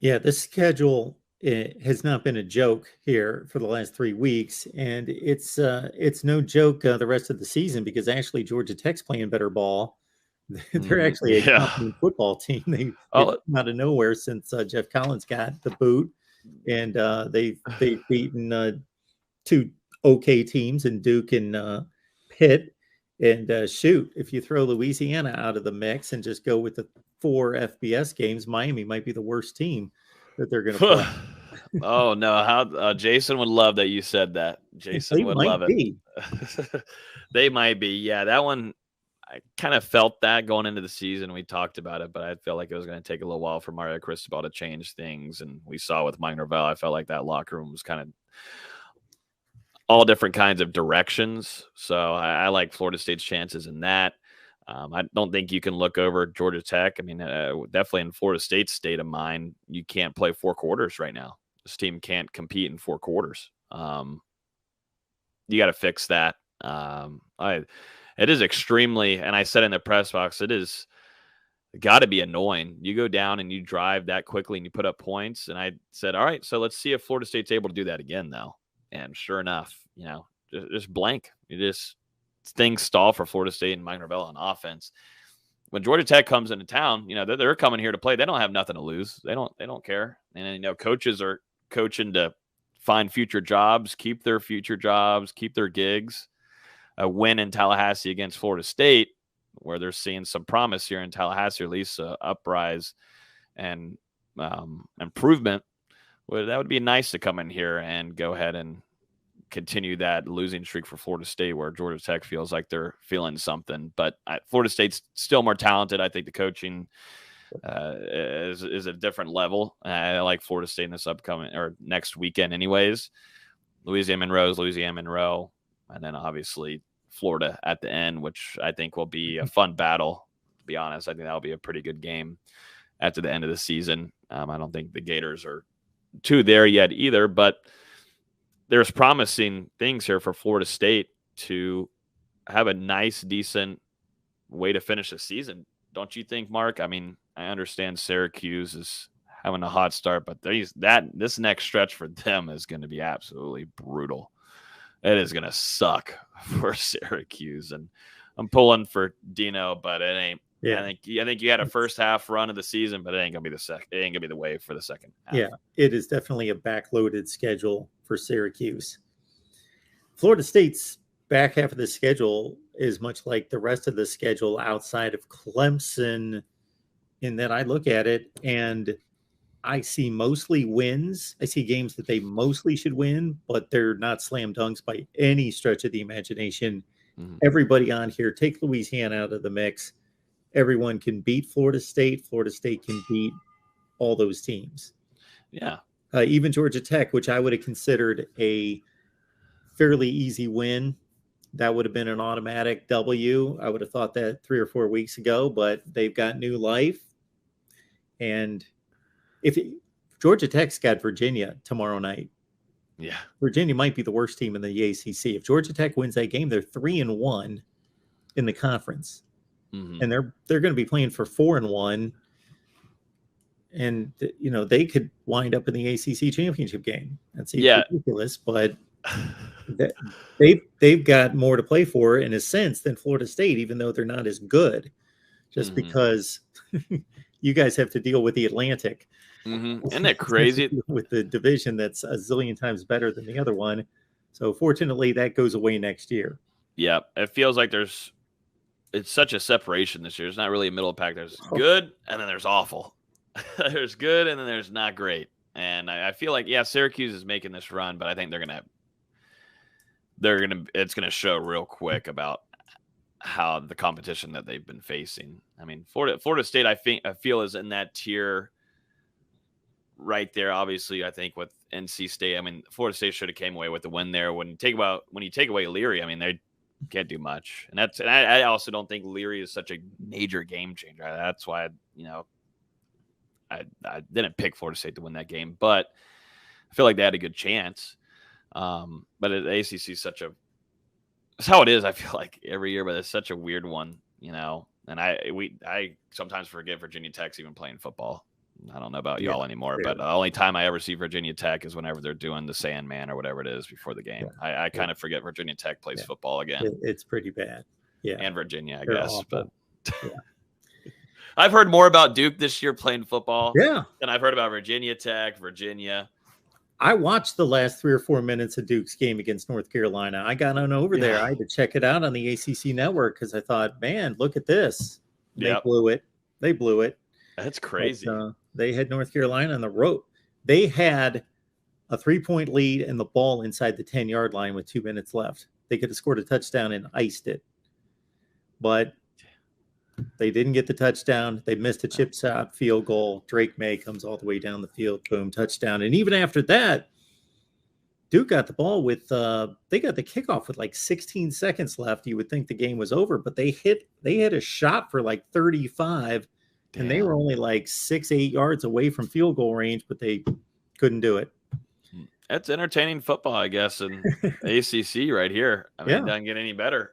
Yeah, the schedule has not been a joke here for the last 3 weeks, and it's no joke the rest of the season because actually Georgia Tech's playing better ball. They're actually a Yeah. competent football team. They've Oh, come out of nowhere since Jeff Collins got the boot, and they've beaten two okay teams in Duke and Pitt. And shoot, if you throw Louisiana out of the mix and just go with the four FBS games, Miami might be the worst team that they're going to play. oh no! How Jason would love that you said that. Jason They would might love it. be. They might be. Yeah, that one. I kind of felt that going into the season. We talked about it, but I felt like it was going to take a little while for Mario Cristobal to change things. And we saw with Mike Norvell, I felt like that locker room was kind of all different kinds of directions. So I like Florida State's chances in that. I don't think you can look over Georgia Tech. I mean, definitely in Florida State's state of mind, you can't play 4 quarters right now. This team can't compete in 4 quarters. You got to fix that. It is extremely, and I said in the press box, it is got to be annoying. You go down and you drive that quickly and you put up points. And I said, all right, so let's see if Florida State's able to do that again, though. And sure enough, just blank. Things stall for Florida State and Mike Norvell on offense. When Georgia Tech comes into town, they're coming here to play. They don't have nothing to lose. They don't care. And coaches are coaching to find future jobs, keep their future jobs, keep their gigs. A win in Tallahassee against Florida State, where they're seeing some promise here in Tallahassee, or at least uprise and improvement. Well, that would be nice to come in here and go ahead and continue that losing streak for Florida State, where Georgia Tech feels like they're feeling something. But Florida State's still more talented. I think the coaching is a different level. I like Florida State in this upcoming or next weekend anyways. Louisiana Monroe. And then obviously Florida at the end, which I think will be a fun battle. To be honest, I think that'll be a pretty good game after the end of the season. I don't think the Gators are too there yet either, but there's promising things here for Florida State to have a nice, decent way to finish the season. Don't you think, Mark? I mean, I understand Syracuse is having a hot start, but this next stretch for them is going to be absolutely brutal. It is going to suck for Syracuse, and I'm pulling for Dino, but it ain't. Yeah. I think you had a first half run of the season, but it ain't gonna be the second. It ain't gonna be the wave for the second half. Yeah, it is definitely a backloaded schedule for Syracuse. Florida State's back half of the schedule is much like the rest of the schedule outside of Clemson, in that I look at it and I see mostly wins. I see games that they mostly should win, but they're not slam dunks by any stretch of the imagination. Mm-hmm. Everybody on here, take Louisiana out of the mix. Everyone can beat Florida State. Florida State can beat all those teams. Yeah. Even Georgia Tech, which I would have considered a fairly easy win. That would have been an automatic W. I would have thought that 3 or 4 weeks ago, but they've got new life. And Georgia Tech's got Virginia tomorrow night. Yeah. Virginia might be the worst team in the ACC. If Georgia Tech wins that game, they're 3-1 in the conference. Mm-hmm. And they're going to be playing for 4-1. And, they could wind up in the ACC championship game. That's ridiculous, but they've got more to play for in a sense than Florida State, even though they're not as good, just because you guys have to deal with the Atlantic. Mm-hmm. Isn't that crazy? With the division that's a zillion times better than the other one. So fortunately, that goes away next year. Yeah, it feels like it's such a separation this year. It's not really a middle pack. There's good, and then there's awful. There's good, and then there's not great. And I feel like, Syracuse is making this run, but I think it's going to show real quick about how the competition that they've been facing. I mean, Florida State, I feel is in that tier right there. Obviously, I think with NC State, I mean, Florida State should have came away with the win there. When you take away Leary, I mean, they can't do much. And I also don't think Leary is such a major game changer. That's why, I didn't pick Florida State to win that game, but I feel like they had a good chance. But the ACC is it's how it is. I feel like every year, but it's such a weird one, and I sometimes forget Virginia Tech's even playing football. I don't know about y'all anymore, but the only time I ever see Virginia Tech is whenever they're doing the Sandman or whatever it is before the game. I kind of forget Virginia Tech plays football again. It's pretty bad. Yeah. And Virginia, I They're guess. awful. But I've heard more about Duke this year playing football than I've heard about Virginia Tech, Virginia. I watched the last 3 or 4 minutes of Duke's game against North Carolina. I got on over there. I had to check it out on the ACC network because I thought, man, look at this. They blew it. They blew it. That's crazy. But, they had North Carolina on the road. They had a 3-point lead and the ball inside the 10-yard line with 2 minutes left. They could have scored a touchdown and iced it. But they didn't get the touchdown. They missed a chip shot field goal. Drake May comes all the way down the field. Boom, touchdown. And even after that, Duke got the ball with they got the kickoff with like 16 seconds left. You would think the game was over, but they hit a shot for like 35. Damn. And they were only like 6-8 yards away from field goal range, but they couldn't do it. That's entertaining football, I guess, and ACC right here. I mean, it doesn't get any better.